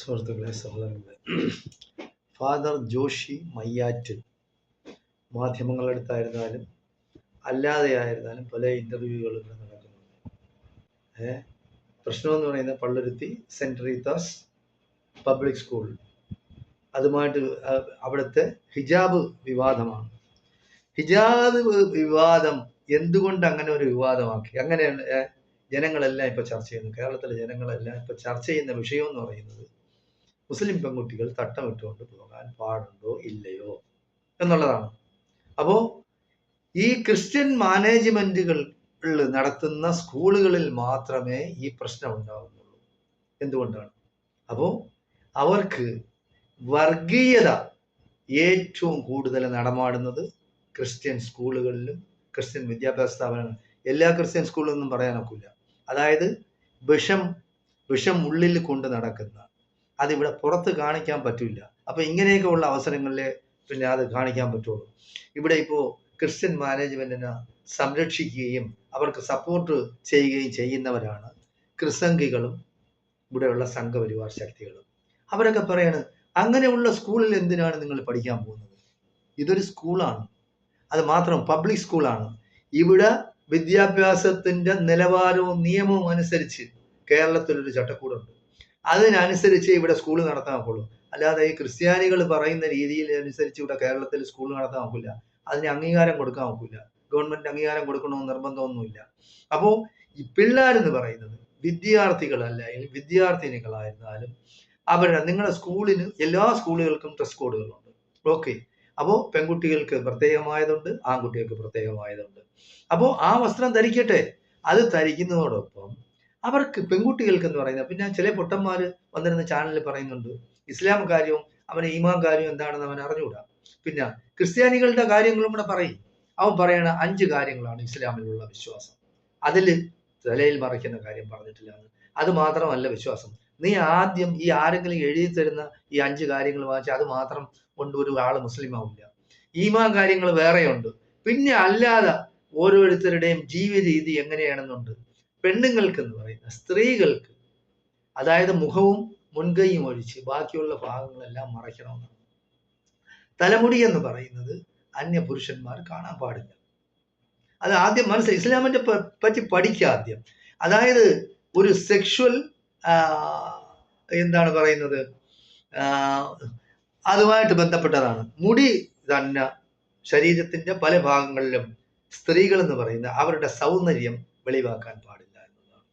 സുഹൃത്തുക്കളെ, സഹോദരങ്ങളെ, ഫാദർ ജോഷി മയ്യാറ്റ് മാധ്യമങ്ങളെടുത്തായിരുന്നാലും അല്ലാതെ ആയിരുന്നാലും പല ഇൻ്റർവ്യൂകളും നടക്കുന്നുണ്ട്. പ്രശ്നമെന്ന് പറയുന്നത് Palluruthy saint Rita's public school, അതുമായിട്ട് അവിടുത്തെ ഹിജാബ് വിവാദമാണ്. ഹിജാബ് വിവാദം എന്തുകൊണ്ട് അങ്ങനെ ഒരു വിവാദമാക്കി? അങ്ങനെയാണ് ജനങ്ങളെല്ലാം ഇപ്പോൾ ചർച്ച ചെയ്യുന്നത്. കേരളത്തിലെ ജനങ്ങളെല്ലാം ഇപ്പോൾ ചർച്ച ചെയ്യുന്ന വിഷയം എന്ന് പറയുന്നത് മുസ്ലിം പെൺകുട്ടികൾ തട്ടമിട്ടുകൊണ്ട് പോകാൻ പാടുണ്ടോ ഇല്ലയോ എന്നുള്ളതാണ്. അപ്പോൾ ഈ ക്രിസ്ത്യൻ മാനേജ്മെന്റുകൾ നടത്തുന്ന സ്കൂളുകളിൽ മാത്രമേ ഈ പ്രശ്നം ഉണ്ടാകുന്നുള്ളൂ. എന്തുകൊണ്ടാണ്? അപ്പോൾ അവർക്ക് വർഗീയത ഏറ്റവും കൂടുതൽ നടമാടുന്നത് ക്രിസ്ത്യൻ സ്കൂളുകളിലും ക്രിസ്ത്യൻ വിദ്യാഭ്യാസ സ്ഥാപനങ്ങളും. എല്ലാ ക്രിസ്ത്യൻ സ്കൂളിലൊന്നും പറയാനൊക്കില്ല. അതായത് വിഷം ഉള്ളിൽ കൊണ്ട് നടക്കുന്ന, അതിവിടെ പുറത്ത് കാണിക്കാൻ പറ്റില്ല. അപ്പോൾ ഇങ്ങനെയൊക്കെ ഉള്ള അവസരങ്ങളിൽ പിന്നെ അത് കാണിക്കാൻ പറ്റുള്ളൂ. ഇവിടെ ഇപ്പോൾ ക്രിസ്ത്യൻ മാനേജ്മെന്റിനെ സംരക്ഷിക്കുകയും അവർക്ക് സപ്പോർട്ട് ചെയ്യുകയും ചെയ്യുന്നവരാണ് ക്രിസംഖികളും ഇവിടെയുള്ള സംഘപരിവാർ ശക്തികളും. അവരൊക്കെ പറയാണ്, അങ്ങനെയുള്ള സ്കൂളിൽ എന്തിനാണ് നിങ്ങൾ പഠിക്കാൻ പോകുന്നത്? ഇതൊരു സ്കൂളാണ്, അത് മാത്രം പബ്ലിക് സ്കൂളാണ്. ഇവിടെ വിദ്യാഭ്യാസത്തിന്റെ നിലവാരവും നിയമവും അനുസരിച്ച് കേരളത്തിലൊരു ചട്ടക്കൂടുണ്ട്. അതിനനുസരിച്ച് ഇവിടെ സ്കൂൾ നടത്താൻ ഒക്കുള്ളൂ. അല്ലാതെ ഈ ക്രിസ്ത്യാനികൾ പറയുന്ന രീതിയിൽ അനുസരിച്ച് ഇവിടെ കേരളത്തിൽ സ്കൂൾ നടത്താൻ ഒക്കില്ല. അതിന് അംഗീകാരം കൊടുക്കാൻ ഒക്കില്ല. ഗവൺമെന്റ് അംഗീകാരം കൊടുക്കണമെന്ന് നിർബന്ധമൊന്നുമില്ല. അപ്പോൾ ഈ പിള്ളേരെന്ന് പറയുന്നത് വിദ്യാർത്ഥികളല്ലായാലും വിദ്യാർത്ഥിനികളായിരുന്നാലും നിങ്ങളുടെ സ്കൂളിന് എല്ലാ സ്കൂളുകൾക്കും ഡ്രസ് കോഡുകളുണ്ട്. ഓക്കെ. അപ്പോൾ പെൺകുട്ടികൾക്ക് പ്രത്യേകമായതുണ്ട്, ആൺകുട്ടികൾക്ക് പ്രത്യേകമായതുണ്ട്. അപ്പോൾ ആ വസ്ത്രം ധരിക്കട്ടെ. അത് ധരിക്കുന്നതോടൊപ്പം അവർക്ക് പെൺകുട്ടികൾക്ക് എന്ന് പറയുന്നത്, പിന്നെ ചില പൊട്ടന്മാർ വന്നിരുന്ന ചാനലിൽ പറയുന്നുണ്ട് ഇസ്ലാം കാര്യവും അവന് ഈമാൻ കാര്യവും എന്താണെന്ന് അവൻ അറിഞ്ഞുകൂടാ. പിന്നെ ക്രിസ്ത്യാനികളുടെ കാര്യങ്ങളും കൂടെ പറയും. അവൻ പറയണ 5 കാര്യങ്ങളാണ് ഇസ്ലാമിലുള്ള വിശ്വാസം. അതിൽ തലയിൽ മറയ്ക്കുന്ന കാര്യം പറഞ്ഞിട്ടില്ല. അത് മാത്രമല്ല വിശ്വാസം. നീ ആദ്യം ഈ ആരെങ്കിലും എഴുതി തരുന്ന ഈ 5 കാര്യങ്ങൾ വായിച്ചാൽ അത് മാത്രം കൊണ്ട് ഒരു ആള് മുസ്ലിം ആവില്ല. ഈമാൻ കാര്യങ്ങൾ വേറെയുണ്ട്. പിന്നെ അല്ലാതെ ഓരോരുത്തരുടെയും ജീവിത രീതി എങ്ങനെയാണെന്നുണ്ട്. പെണ്ണുങ്ങൾക്ക് എന്ന് പറയുന്ന സ്ത്രീകൾക്ക്, അതായത് മുഖവും മുൻകൈയും ഒഴിച്ച് ബാക്കിയുള്ള ഭാഗങ്ങളെല്ലാം മറയ്ക്കണമെന്നാണ്. തലമുടി എന്ന് പറയുന്നത് അന്യ പുരുഷന്മാർ കാണാൻ പാടില്ല. അത് ആദ്യം മനസ്സിലായി. ഇസ്ലാമിന്റെ പറ്റി പഠിക്കുക ആദ്യം. അതായത് ഒരു സെക്ഷുവൽ എന്താണ് പറയുന്നത്, അതുമായിട്ട് ബന്ധപ്പെട്ടതാണ്. മുടി തന്നെ ശരീരത്തിന്റെ പല ഭാഗങ്ങളിലും സ്ത്രീകൾ എന്ന് പറയുന്ന അവരുടെ സൗന്ദര്യം വെളിവാക്കാൻ പാടില്ല എന്നതാണ്.